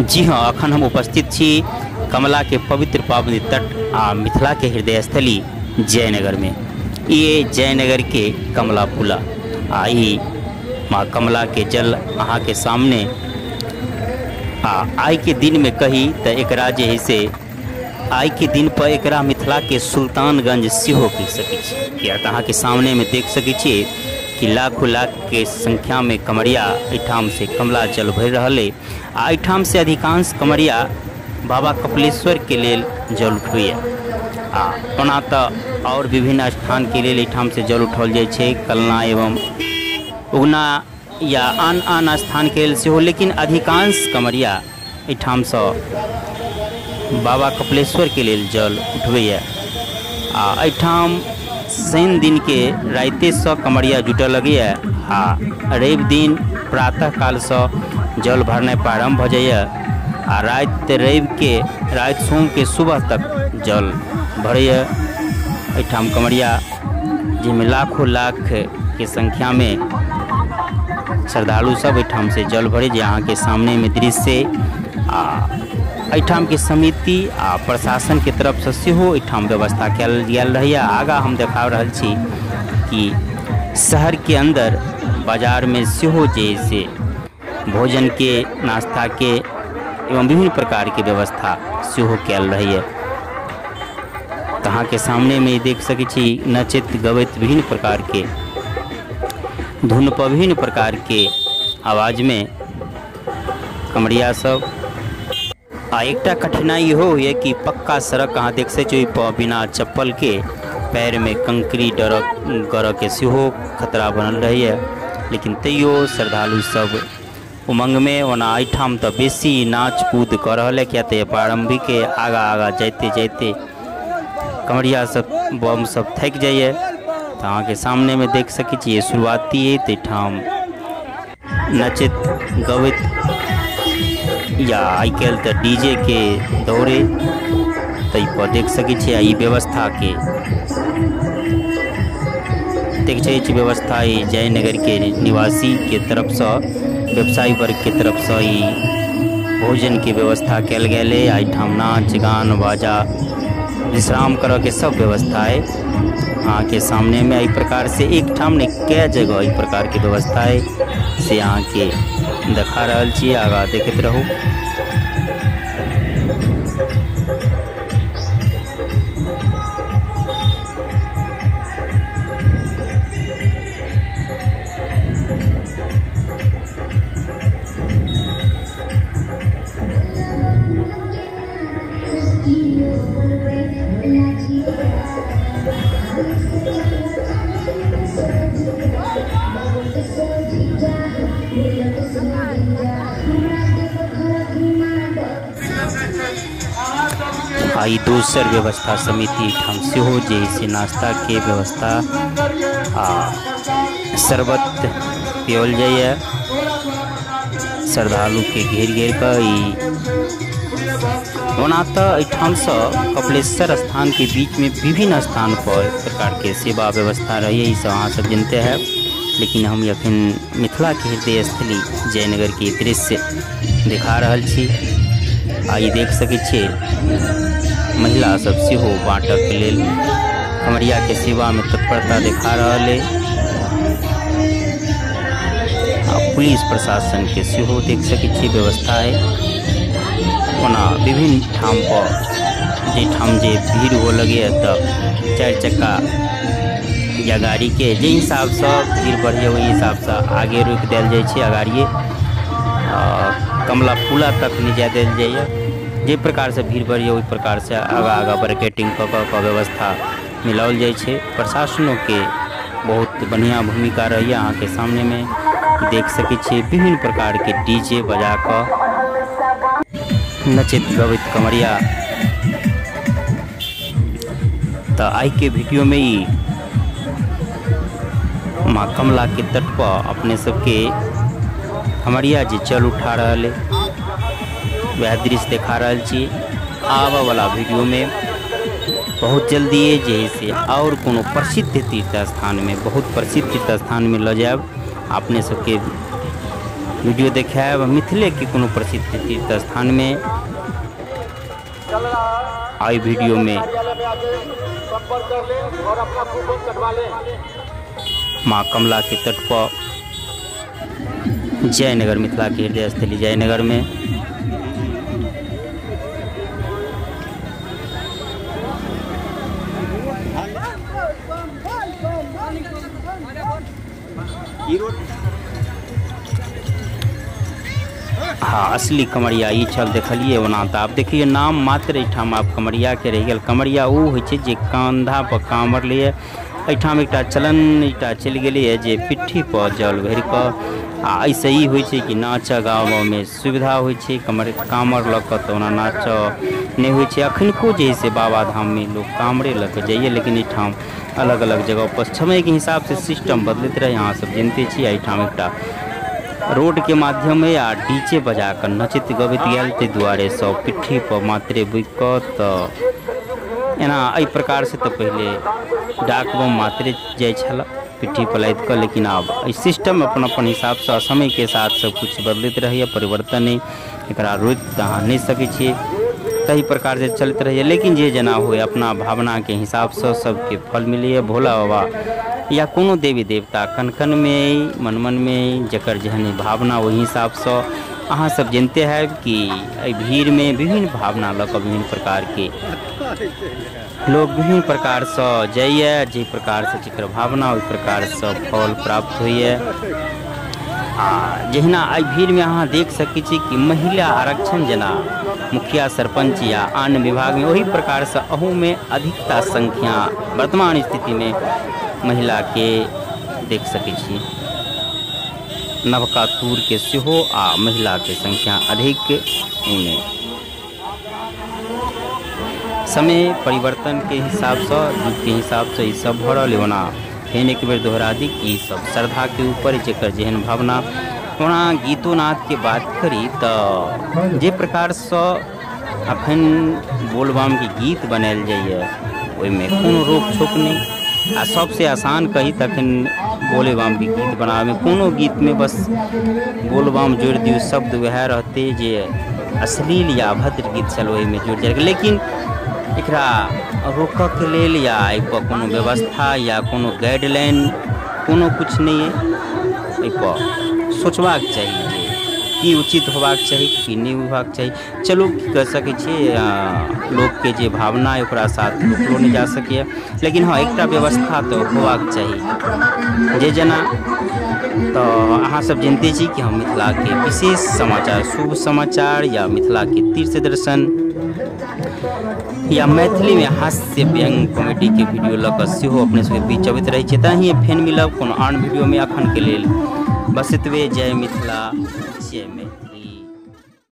जी हाँ, अखन हम उपस्थित छी कमला के पवित्र पावनी तट आ मिथिला के हृदय स्थली जयनगर में। ये जयनगर के कमला पुला आई माँ कमला के जल अहाँ के सामने आई के दिन में कही तो एकरा जे है से आई के दिन पर एकरा मिथिला के सुल्तानगंज सेहो कह सकै छी। किया तऽ अहाँ के सामने में देख सकै छी कि लाखों लाख के संख्या में कमरिया एठाम से कमला जल भरि रहल है। आ एठाम से अधिकांश कमरिया बाबा कपिलेश्वर के लेल जल उठबैया। ओना तऽ और विभिन्न स्थान के लेल एठाम से जल उठाओल जाइ छै, कलना एवं उगना या आन आन स्थान के लेल सेहो, लेकिन अधिकांश कमरिया एठाम से बाबा कपिलेश्वर के लेल जल उठबैया। एठाम शनि दिन के राइते से कमरिया जुटऽ लगैया आ रवि दिन प्रातः काल से जल भरनाइ प्रारंभ भ जाइए आ रात सोम के सुबह तक जल भरैया। एठाम कमरिया जिसमें लाखों लाख के संख्या में श्रद्धालु सब एठाम से जल भरे जे अहाँ के सामने में दृश्य एठाम के समिति आ प्रशासन के तरफ से सेहो एठाम व्यवस्था कयल गेल रहैया। आगा हम देखा रहल छी कि शहर के अंदर बाजार में सेहो जे से भोजन के, नाश्ता के एवं विभिन्न प्रकार के व्यवस्था सेहो कयल रहैया। तऽ अहाँ के सामने में देख सकै छी नचैत गबैत विभिन्न प्रकार के धुन पर विभिन्न प्रकार के आवाज में कमरिया सब। एकटा कठिनाई इहो है कि पक्का सड़क अहाँ देख सकै छी पर बिना चप्पल के पैर में कंकरी गड़ के सेहो खतरा बनल रहैया। लेकिन तैयो श्रद्धालु सब उमंग में ओना एठाम तो बेसी नाच कूद कर रहा है। क्या तो प्रारंभिक आगा जाते जाते कमरिया सब बम सब थक जाइए। तो अहाँ के सामने में देख सकै छी शुरुआती है तो ठाम नचैत गबैत या आई काल्हि तो डीजे के दौरे तै पर देख सकै छी। ई व्यवस्था के देख छै व्यवस्था ई जयनगर के निवासी के तरफ से, व्यवसायी वर्ग के तरफ से ई भोजन के व्यवस्था कयल गेल है। एठाम नाच गान बाजा विश्राम करऽ के सब व्यवस्था है अहाँ के सामने में। एहि प्रकार से एक ठाम ने कई जगह एहि प्रकार के व्यवस्था है से अहाँ के देखा रहल छी। आगा देखते रहू। आई दोसर व्यवस्था समिति ठाम सेहो जे से नाश्ता के व्यवस्था शरबत पियल जाइए श्रद्धालु के घेर कर। ओना तो एठाम से कपिलेश्वर स्थान के बीच में विभिन्न स्थान पर प्रकार के सेवा व्यवस्था रही है, सब अहाँ सब जानते हैं। लेकिन हम अखन मिथिला के हृदय स्थली जयनगर के दृश्य दिखा रहल छी। आई देख सकै छी महिला सब सेहो बाँटक लेल कमरिया के सेवा में तत्परता दिखा रहा है। पुलिस प्रशासन के सेहो देख सकै छी व्यवस्था है। ओना विभिन्न ठाम पर जेठाम जे भीड़ हो लगे तो 4 चक्का या गाड़ी के जे हिसाब से भीड़ बढ़े वही हिसाब से आगे रोक दिल जाए अगाड़िए कमला पुला तक नहीं जा दिल जाइए। जे प्रकार से भीड़ बढ़िए वही प्रकार से आगा बैरिकेडिंग का व्यवस्था मिलाओल जाए। प्रशासनों के बहुत बढ़िया भूमिका रही है। अहाँ के सामने में देख सकै छी विभिन्न प्रकार के डीजे बजा कर नचैत गबैत कमरिया। तो आई के वीडियो में ही माँ कमला के तट पर अपने सबके कमरिया जे जल उठा रहा है वह दृश्य देखा रहा छी। आवा वाला वीडियो में बहुत जल्दी जैसे और कोनो प्रसिद्ध तीर्थ स्थान में, बहुत प्रसिद्ध तीर्थ स्थान में ल जाब अपने सबके वीडियो देखायब मिथिले के कोनो प्रसिद्ध तीर्थ स्थान में। आई वीडियो में माँ कमला के तट पर जयनगर, मिथिला के हृदय स्थली जयनगर में हाँ असली कमरिया ई छल देखलिए। ओना तो आप देखिए नाम मात्र एठाम आप कमरिया के रह गल। कमरिया वो होइ छै जे कंधा पर कांवर लिए एठाम एकटा चलन एकटा चलि गेलै जे पिट्ठी पर जल भरि कऽ आ ऐसे ही होइ छै कि नाच गाँव में सुविधा होइ छै। कामर लऽ कऽ तऽ ओना नाच नहीं होइ छै। अखनको जे है से बाबा धाम में लोग कामरे लऽ कऽ जाइए, लेकिन एठाम अलग अलग जगह पर समय के हिसाब से सिस्टम बदलैत रहे। अहाँ सब जानते छी एठाम एकटा रोड के माध्यम में आ डीजे बजा कर नचित गबैत गेल, ताहि दुआरे सब पिट्ठी पर मात्रे बुक कऽ तऽ एना एहि प्रकार से तो पहले डाक बम मात्रे जाइ छल पिट्ठी पर लादि कऽ, लेकिन आब एहि सिस्टम अपन अपन हिसाब से समय के साथ सब कुछ बदलैत रहैए। परिवर्तन नहीं एकरा रोकि अहाँ नहीं सकै छियै, तही प्रकार से चलते रहिए। लेकिन जे जना हुए अपना भावना के हिसाब से सबके फल मिले। भोला बाबा या कोनो देवी देवता कन कन में मन मन में जकर जहन भावना वही हिसाब से अहाँ सब जानते हैं कि भीड़ में विभिन्न भावना लग विभिन्न प्रकार के लोग विभिन्न प्रकार से जाइए। जे प्रकार से जकर भावना ओहि प्रकार से फल प्राप्त होइए। जहिना एहि भीड़ में अहाँ देख सकै छी कि महिला आरक्षण जना मुखिया सरपंच या अन्य विभाग में वही प्रकार से अहू में अधिकता संख्या वर्तमान स्थिति में महिला के देख सकै छी। नवका तूर के सेहो आ महिला के संख्या अधिक उन्हें समय परिवर्तन के हिसाब से युग के हिसाब से ई सब भ रहल होना। फेन एक बेर दोहरा दी कि सब श्रद्धा के ऊपर जकर जेहन भावना। ओना गीतो नाद के बात करी तो जे प्रकार से अखन बोलबम के गीत बनायल जाइए ओहिमे कोनो रोक छोक नहीं। आ सबसे आसान कही तखन बोलबम के गीत बनावे में कोनो गीत में बस बोलबम जोड़ दियो शब्द वह रहते जे अश्लील या अभद्र गीत चलो में जोड़ जाए। लेकिन एकरा रोकऽ के लेल या एहिपर कोनो व्यवस्था या कोनो गाइडलाइन कोनो कुछ नहीं है। एहिपर सोचबाक चाहिए जे की उचित होबाक चाहिए कि नहीं होबाक चाहिए। चलो की कह सकै छियै लोग के जे भावना ओकरा साथ रोकलो नहीं जा सके, लेकिन हाँ एकटा व्यवस्था तो होबाक चाहिए। जे जना तो अहाँ सब जानते छी कि हम मिथिला के विशेष समाचार शुभ समाचार या मिथिला के तीर्थ दर्शन या मैथिली में हास्य व्यंग कॉमेडी के वीडियो लऽ कऽ सेहो अपने सबके बीच अबैत रहै छै। तहिए फेन मिलब कोनो आन वीडियो में। अखन के लेल बस एतबे। जय मिथिला जय मैथिली।